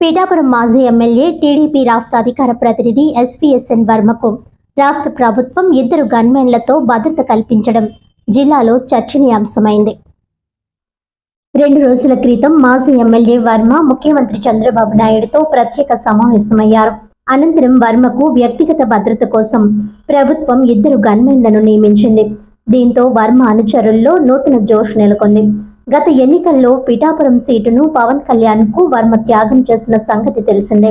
పిఠాపురం మాజీ MLA TDP రాష్ట్ర అధికార ప్రతినిధి ఎస్పీఎస్ఎన్ వర్మకు రాష్ట్ర ప్రభుత్వం 2 గన్మెన్లతో భద్రత కల్పించడం జిల్లాలో చర్చనీయాంశమైంది. 2 రోజుల క్రితం మాజీ ఎమ్మెల్యే వర్మ ముఖ్యమంత్రి చంద్రబాబు నాయుడుతో ప్రత్యేక సమావేశమయ్యారు. అనంతరం వర్మకు వ్యక్తిగత భద్రత కోసం ప్రభుత్వం 2 గన్మెన్లను నియమించింది. దీంతో వర్మ అనుచరుల్లో నూతన జోష్ నెలకొంది. గత ఎన్నికల్లో పిఠాపురం సీటును పవన్ కళ్యాణ్ కు వర్మ త్యాగం చేసిన సంగతి తెలిసిందే.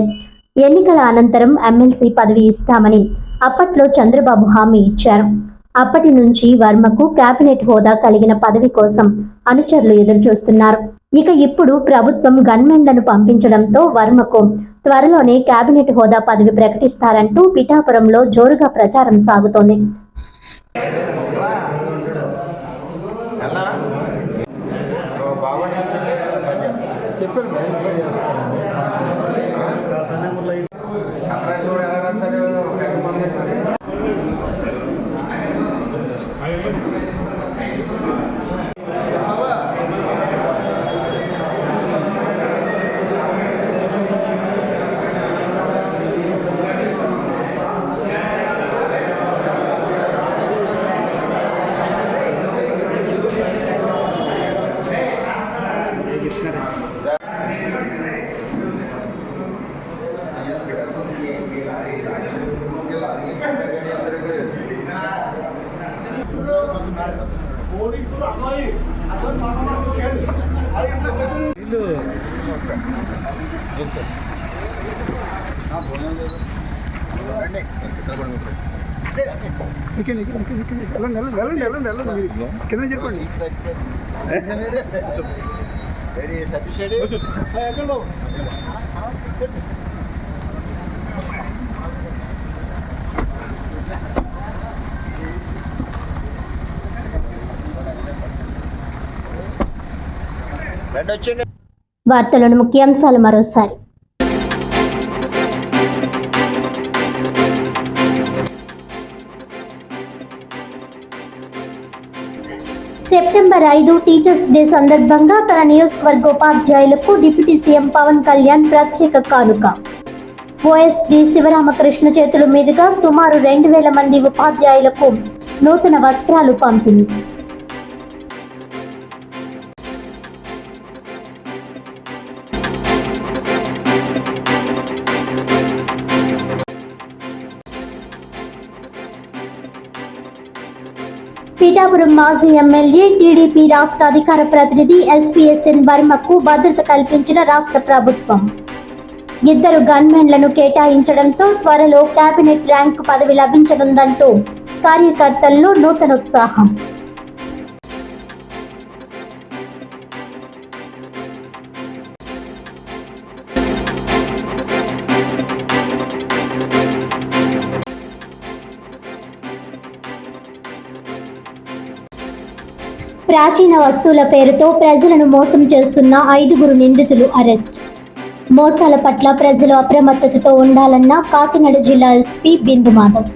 ఎన్నికల అనంతరం ఎమ్మెల్సీ పదవి ఇస్తామని అప్పట్లో చంద్రబాబు హామీ ఇచ్చారు. అప్పటి నుంచి వర్మకు కేబినెట్ హోదా కలిగిన పదవి కోసం అనుచరులు ఎదురుచూస్తున్నారు. ఇక ఇప్పుడు ప్రభుత్వం గన్మెన్లను పంపించడంతో వర్మకు త్వరలోనే కేబినెట్ హోదా పదవి ప్రకటిస్తారంటూ పిఠాపురంలో జోరుగా ప్రచారం సాగుతోంది. చెప్పండి. వార్తలను ముఖ్యాంశాలు మరోసారి. సెప్టెంబర్ 5 టీచర్స్ డే సందర్భంగా తన నియోజకవర్గ ఉపాధ్యాయులకు డిప్యూటీ సీఎం పవన్ కళ్యాణ్ ప్రత్యేక కానుక. ఓఎస్డీ శివరామకృష్ణ చేతుల మీదుగా సుమారు 2000 మంది ఉపాధ్యాయులకు నూతన వస్త్రాలు పంపిణీ. పిఠాపురం మాజీ ఎమ్మెల్యే టీడీపీ రాష్ట్ర అధికార ప్రతినిధి ఎస్పీఎస్ఎన్ వర్మకు భద్రత కల్పించిన రాష్ట్ర ప్రభుత్వం 2 గన్మెన్లను కేటాయించడంతో త్వరలో కేబినెట్ ర్యాంక్ పదవి లభించనుందంటూ కార్యకర్తల్లో నూతన ఉత్సాహం. ప్రాచీన వస్తువుల పేరుతో ప్రజలను మోసం చేస్తున్న 5 నిందితులు అరెస్ట్. మోసాల పట్ల ప్రజలు అప్రమత్తతతో ఉండాలన్న కాకినాడ జిల్లా ఎస్పీ బిందు మాధవ్.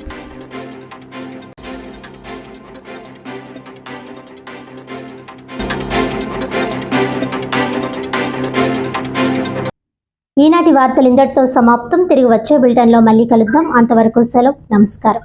ఈనాటి వార్తలు ఇంతటితో సమాప్తం. తిరిగి వచ్చే బులెటిన్లో మళ్ళీ కలుద్దాం. అంతవరకు సెలవు. నమస్కారం.